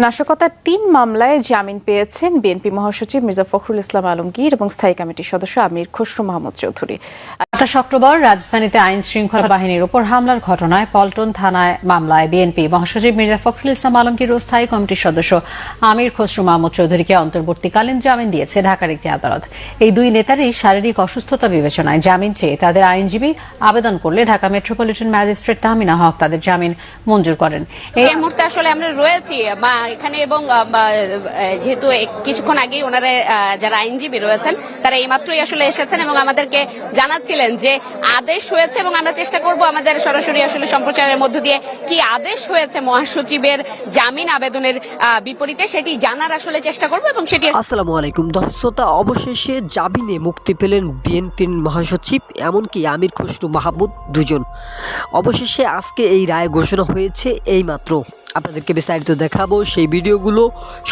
নাশকতার ৩ মামলায় জামিন পেয়েছেন বিএনপি মহাসচিব মির্জা ফখরুল ইসলাম আলমগীর এবং স্থায়ী কমিটির সদস্য আমির খসরু মাহমুদ চৌধুরী। ২৮ অক্টোবর রাজধানীতে আইন শৃঙ্খলা বাহিনীর উপর হামলার ঘটনায় পল্টন থানায় মামলায় বিএনপি মহাসচিব মির্জা ফখরুল ইসলাম আলমগীর ও স্থায়ী কমিটির সদস্য আমির খসরু মাহমুদ চৌধুরীকে অন্তর্বর্তীকালীন জামিন দিয়েছে ঢাকার একটি আদালত। এই দুই নেতারই শারীরিক অসুস্থতা বিবেচনায় জামিন চেয়ে তাদের আইনজীবী আবেদন করলে ঢাকা মেট্রোপলিটন ম্যাজিস্ট্রেট তাহমিনা হক তাদের জামিন মঞ্জুর করেন। এই মুহূর্তে আসলে আমরা রয়েছি এখানে এবং যেহেতু কিছুক্ষণ আগে ওনারা যারা আইনজীবী রয়েছেন তারা এইমাত্রই আসলে এসেছেন এবং আমাদেরকে জানাচ্ছিলেন যে আদেশ হয়েছে এবং আমরা চেষ্টা করব আমাদের সরাসরি আসলে সম্প্রচারের মধ্য দিয়ে কি আদেশ হয়েছে মহাসচিবের জামিন আবেদনের বিপরীতে সেটি জানার আসলে চেষ্টা করব এবং সেটি। আসসালামু আলাইকুম দর্শক, অবশেষে জামিনে মুক্তি পেলেন বিএনপির মহাসচিব এমনকি আমির খসরু মাহমুদ দুজন। অবশেষে আজকে এই রায় ঘোষণা হয়েছে এইমাত্র। আপনাদেরকে বিস্তারিত দেখাবো সেই ভিডিওগুলো।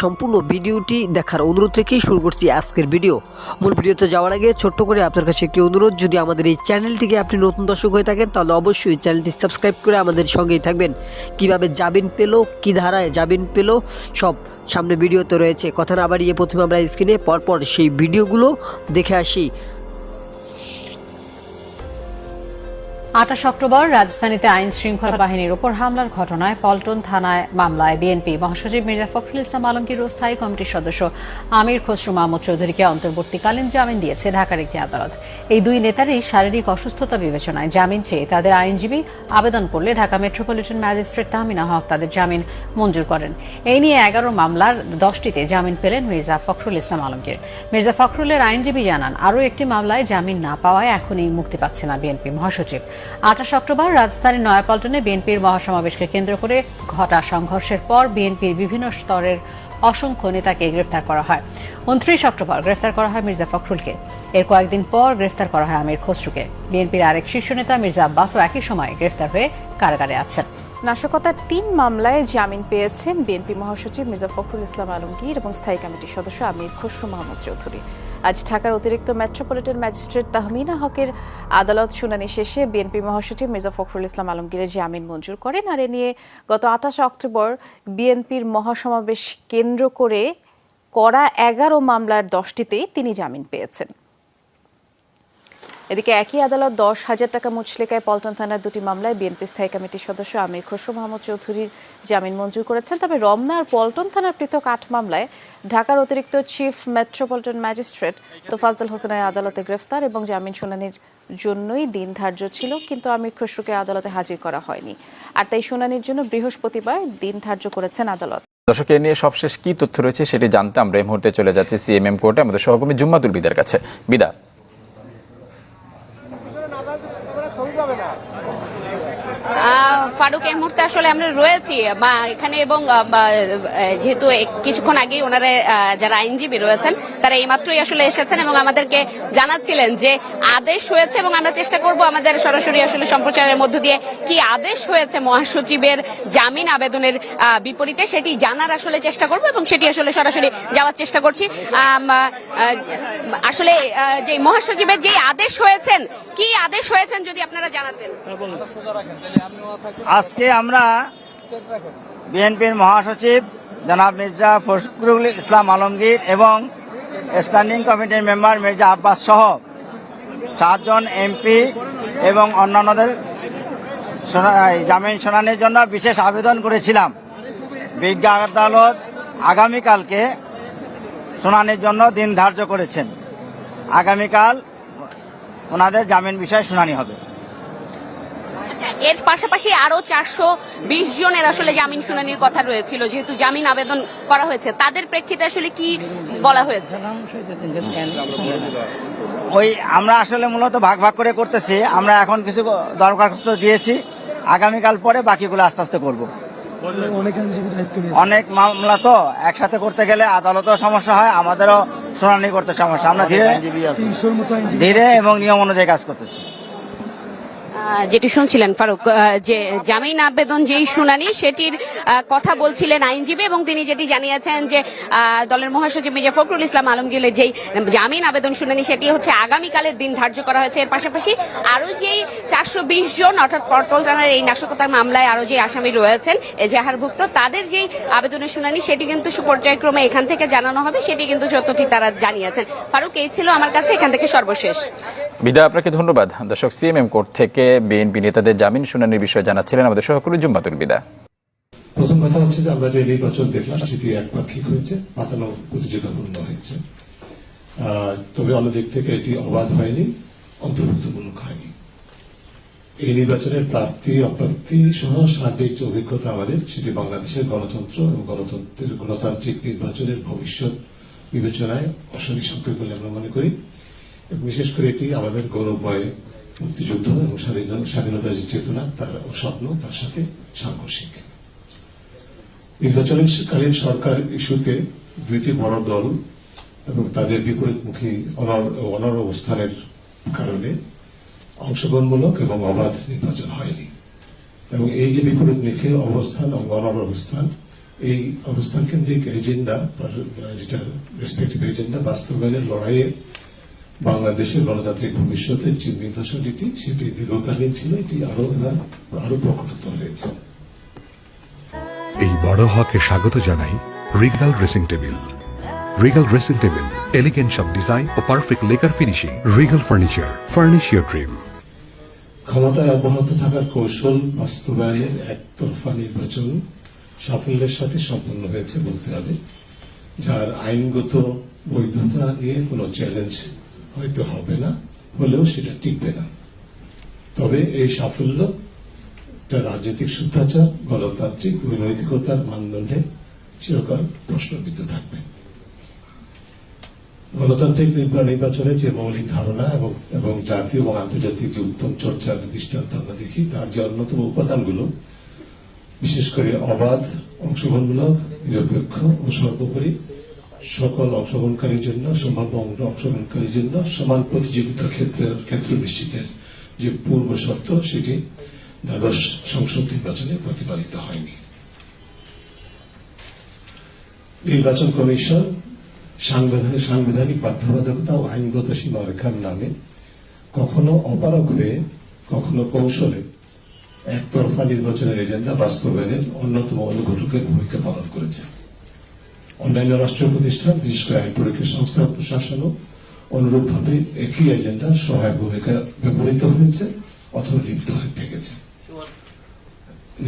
সম্পূর্ণ ভিডিওটি দেখার অনুরোধ রেখেই শুরু করছি আজকের ভিডিও। মূল ভিডিওতে যাওয়ার আগে ছোট্ট করে আপনার কাছে একটি অনুরোধ, যদি আমাদের এই চ্যানেলটিকে আপনি নতুন দর্শক হয়ে থাকেন তাহলে অবশ্যই চ্যানেলটি সাবস্ক্রাইব করে আমাদের সঙ্গেই থাকবেন। কিভাবে জামিন পেল, কি ধারায় জামিন পেল, সব সামনে ভিডিওতে রয়েছে। কথা না বাড়িয়ে প্রথমে আমরা স্ক্রিনে পরপর সেই ভিডিওগুলো দেখে আসি। ২৮ অক্টোবর রাজধানীতে আইন শৃঙ্খলা বাহিনীর উপর হামলার ঘটনায় পল্টন থানায় মামলায় বিএনপি মহাসচিব মির্জা ফখরুল ইসলাম আলমগীর ও স্থায়ী কমিটির সদস্য আমির খসরু মাহমুদ চৌধুরীকে অন্তর্বর্তীকালীন জামিন দিয়েছে ঢাকার একটি আদালত। এই দুই নেতারই শারীরিক অসুস্থতা বিবেচনায় জামিন চেয়ে তাদের আইনজীবী আবেদন করলে ঢাকা মেট্রোপলিটন ম্যাজিস্ট্রেট তাহমিনা হক তাদের জামিন মঞ্জুর করেন। এই নিয়ে ১১ মামলার 10টিতে জামিন পেলেন মির্জা ফখরুল ইসলাম আলমগীর। মির্জা ফখরুলের আইনজীবী জানান, আরও একটি মামলায় জামিন না পাওয়ায় এখনই মুক্তি পাচ্ছে না বিএনপি মহাসচিব। ২৮ অক্টোবর রাজধানীর নয়াপল্টনে বিএনপির মহাসমাবেশকে কেন্দ্র করে ঘটা সংঘর্ষের পর বিএনপির বিভিন্ন স্তরের অসংখ্য নেতাকে গ্রেফতার করা হয়। ২৯ অক্টোবর গ্রেফতার করা হয় মির্জা ফখরুলকে। এর কয়েকদিন পর গ্রেফতার করা হয় আমির খসরুকে। বিএনপির আরেক শীর্ষ নেতা মির্জা আব্বাসও একই সময় গ্রেফতার হয়ে কারাগারে আছেন। নাশকতার ৩ মামলায় জামিন পেয়েছেন বিএনপি মহাসচিব মির্জা ফখরুল ইসলাম আলমগীর এবং স্থায়ী কমিটির সদস্য আমির খসরু মাহমুদ চৌধুরী। আজ ঢাকার অতিরিক্ত মেট্রোপলিটন ম্যাজিস্ট্রেট তাহমিনা হকের আদালত শুনানি শেষে বিএনপি মহাসচিব মির্জা ফখরুল ইসলাম আলমগীরের জামিন মঞ্জুর করেন। আর এ নিয়ে গত ২৮ অক্টোবর বিএনপির মহাসমাবেশ কেন্দ্র করে করা ১১ মামলার 10টিতেই তিনি জামিন পেয়েছেন। এদিকে একই আদালত ১০,০০০ টাকা মুচলেকায় পল্টন থানার 2টি মামলায় বিএনপি স্থায়ী কমিটির সদস্য আমির খসরু মাহমুদ চৌধুরীর জামিন মঞ্জুর করেছেন। তবে রমনা আর পল্টন থানার পৃথক ৮ মামলায় ঢাকার অতিরিক্ত চিফ মেট্রোপলিটন ম্যাজিস্ট্রেট তোফাজ্জল হোসেনের আদালতে গ্রেফতার এবং জামিন শুনানির জন্যই দিন ধার্য ছিল, কিন্তু আমির খসরুকে আদালতে হাজির করা হয়নি। আর তাই শুনানির জন্য বৃহস্পতিবার দিন ধার্য করেছেন আদালত। দর্শক, এ নিয়ে সবশেষ কি তথ্য রয়েছে সেটি জানতে আমরা এই মুহূর্তে চলে যাচ্ছি সিএমএম কোর্টে আমাদের সহকর্মী জুম্মাতুল বিদার কাছে। বিদা, ফারুক, এই মুহূর্তে আসলে আমরা রয়েছি এখানে এবং যেহেতু কিছুক্ষণ আগে ওনারা যারা আইনজীবী রয়েছেন তারা এইমাত্রই আসলে এসেছেন এবং আমাদেরকে জানাচ্ছিলেন যে আদেশ হয়েছে এবং আমরা চেষ্টা করব আমাদের সরাসরি আসলে সম্প্রচারের মধ্য দিয়ে কি আদেশ হয়েছে মহাসচিবের জামিন আবেদনের বিপরীতে সেটি জানার আসলে চেষ্টা করব এবং সেটি আসলে সরাসরি যাওয়ার চেষ্টা করছি। আসলে যে মহাসচিবের যে আদেশ হয়েছেন, কি আদেশ হয়েছেন যদি আপনারা জানাতেন। আজকে আমরা বিএনপির মহাসচিব জনাব মির্জা ফখরুল ইসলাম আলমগীর এবং স্ট্যান্ডিং কমিটির মেম্বার মির্জা আব্বাস সহ 7 জন এমপি এবং অন্যান্যদের জামিন শুনানির জন্য বিশেষ আবেদন করেছিলাম। বিজ্ঞ আদালত আগামীকালকে শুনানির জন্য দিন ধার্য করেছেন। আগামীকাল ওনাদের জামিন বিষয়ে শুনানি হবে। এর পাশাপাশি আরো 420 জনের আসলে জামিন শুনানির কথা রয়েছিল, যেহেতু জামিন আবেদন করা হয়েছে তাদের প্রেক্ষিতে আসলে কি বলা হয়েছে। ওই আমরা আসলে মূলত ভাগ ভাগ করে করতেছি। আমরা এখন কিছু দরখাস্ত দিয়েছি, আগামীকাল পরে বাকিগুলো আস্তে আস্তে করব। অনেক মামলা তো একসাথে করতে গেলে আদালতেও সমস্যা হয়, আমাদেরও শুনানি করতে সমস্যা। আমরা ধীরে এবং নিয়ম অনুযায়ী কাজ করতেছি। যেটি শুনছিলেন ফারুক, যে জামিন আবেদন যেই শুনানি সেটির কথা বলছিলেন আইনজীবী, এবং তিনি যেটি জানিয়েছেন যে দলের মহাসচিব মির্জা ফখরুল ইসলাম আলমগীরের যেই জামিন আবেদন শুনানি সেটি হচ্ছে আগামীকালের দিন ধার্য করা হয়েছে। এর পাশাপাশি আরো যেই 420 জন অর্থাৎ পটল থানার এই নাশকতার মামলায় আরো যে আসামি রয়েছেন এজাহারভুক্ত, তাদের যেই আবেদনের শুনানি সেটি কিন্তু পর্যায়ক্রমে এখান থেকে জানানো হবে, সেটি কিন্তু যতটি তারা জানিয়েছেন। ফারুক, এই ছিল আমার কাছে এখান থেকে সর্বশেষ। বিদা, আপনাকে ধন্যবাদ। দর্শক, সিএমএম কোর্ট থেকে বিএনপি নেতাদের জামিন শুনানির বিষয়ে জানাচ্ছিলেন আমাদের সহকর্মী জুম্মাতুল বিদা। প্রথম কথা হচ্ছে যে আমরা যে নির্বাচন দেখলাম সেটি একপাক্ষিক হয়েছে, পাতানো প্রতিযোগিতাপূর্ণ হয়েছে। তবে অন্য দিক থেকে এটি অবাধ হয়নি, অন্তর্ভুক্তমূলক হয়নি। এই নির্বাচনের প্রাপ্তি অপ্রাপ্তি সহ সার্বিক যে অভিজ্ঞতা আমাদের, সেটি বাংলাদেশের গণতন্ত্র এবং গণতান্ত্রিক নির্বাচনের ভবিষ্যৎ বিবেচনায় অসন্নিসক্ত বলে আমরা মনে করি। বিশেষ করে এটি আমাদের গৌরবময় মুক্তিযুদ্ধ এবং স্বাধীনতার যে চেতনা, তার স্বপ্ন, তার সাথে সাংঘর্ষিক। নির্বাচনকালীন সরকার ইস্যুতে দুইটি বড় দল এবং তাদের বিপরীতমুখী অনর অবস্থানের কারণে অংশগ্রহণমূলক এবং অবাধ নির্বাচন হয়নি। এবং এই যে বিপরীতমুখী অবস্থান এবং অনর অবস্থান, এই অবস্থান কেন্দ্রিক এজেন্ডা, যেটা রেসপেক্টিভ এজেন্ডা বাস্তবায়নের লড়াইয়ে বাংলাদেশের গণতান্ত্রিক ভবিষ্যতের যে নির্বাচন নীতি, সেটি দীর্ঘকালীন ছিল, এটি আরো প্রকটিত হয়েছে। এই বড় হকে স্বাগত জানাই Regal dressing table. Regal dressing table, elegant সব ডিজাইন ও perfect lacquer finishing. Regal furniture, furnish your dream. ক্ষমতায় অব্যাহত থাকার কৌশল বাস্তবায়নের একতরফা নির্বাচন সাফল্যের সাথে সম্পন্ন হয়েছে বলতে হবে, যার আইনগত বৈধতা নিয়ে কোনো চ্যালেঞ্জ হয়তো হবে না, হলেও সেটা টিকবে না। তবে এই সাফল্য রাজনৈতিক শুদ্ধাচার, গণতান্ত্রিক ও নৈতিকতার মানদণ্ডে চিরকাল প্রশ্নবিদ্ধ থাকবে। গণতান্ত্রিক নির্বাচনের যে মৌলিক ধারণা এবং জাতীয় এবং আন্তর্জাতিক যে উত্তম চর্চার দৃষ্টান্ত আমরা দেখি, তার যে অন্যতম উপাদানগুলো, বিশেষ করে অবাধ, অংশগ্রহণমূলক, নিরপেক্ষ ও সর্বোপরি সকল অংশগ্রহণকারীর জন্য, সম্ভাব্য অংশগ্রহণকারীর জন্য সমান প্রতিযোগিতা ক্ষেত্র নিশ্চিতের যে পূর্ব শর্ত, সেটি দ্বাদশ সংসদ নির্বাচনে প্রতিপালিত হয়নি। নির্বাচন কমিশন সাংবিধানিক বাধ্যবাধকতা ও আইনগত সীমারেখার নামে কখনো অপারগ হয়ে, কখনো কৌশলে একতরফা নির্বাচনের এজেন্ডা বাস্তবায়নের অন্যতম অনুঘটকের ভূমিকা পালন করেছে। অন্যান্য রাষ্ট্রীয় প্রতিষ্ঠান, বিশেষ করে আইন পরীক্ষা সংস্থা ও প্রশাসনও অনুরূপভাবে একই এজেন্ডা সহায়ক ভূমিকা ব্যবহৃত হয়েছে অথবা লিপ্ত হয়ে থেকেছে।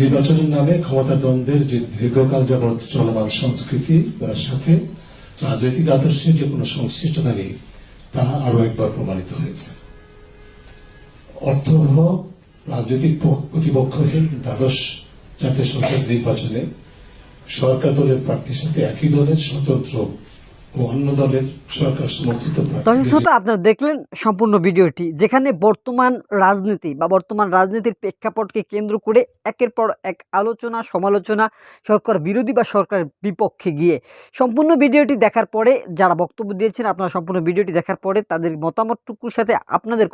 নির্বাচনের নামে ক্ষমতা দ্বন্দ্বের যে দীর্ঘকাল যাবৎ চলমান সংস্কৃতি, তার সাথে রাজনৈতিক আদর্শের যে কোনো সংশ্লিষ্টতা নেই, তা আরো একবার প্রমাণিত হয়েছে। অর্থবহ রাজনৈতিক প্রতিপক্ষহীন দ্বাদশ জাতীয় সংসদ নির্বাচনে সরকার দলের প্রার্থীর সাথে একই দলের স্বতন্ত্র ও অন্য দলের সরকার সমর্থিত দর্শক, আপনারা দেখলেন সম্পূর্ণ ভিডিওটি, যেখানে বর্তমান রাজনীতি বা বর্তমান রাজনীতির প্রেক্ষাপটকে কেন্দ্র করে একের পর এক আলোচনা সমালোচনা সরকার বিরোধী বা সরকার বিপক্ষে গিয়ে। সম্পূর্ণ ভিডিওটি দেখার পরে যারা বক্তব্য দিয়েছেন, আপনারা সম্পূর্ণ ভিডিওটি দেখার পরে তাদের মতামতটুকুর সাথে আপনাদের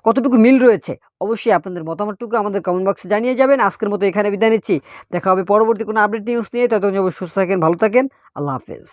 কতটুকু মিল রয়েছে, অবশ্যই আপনাদের মতামতটুকু আমাদের কমেন্ট বক্সে জানিয়ে যাবেন। আজকের মতো এখানে বিদায় নিচ্ছি, দেখা হবে পরবর্তী কোনো আপডেট নিউজ নিয়ে। ততক্ষণ অবশ্যই সুস্থ থাকেন, ভালো থাকেন, আল্লাহ হাফেজ।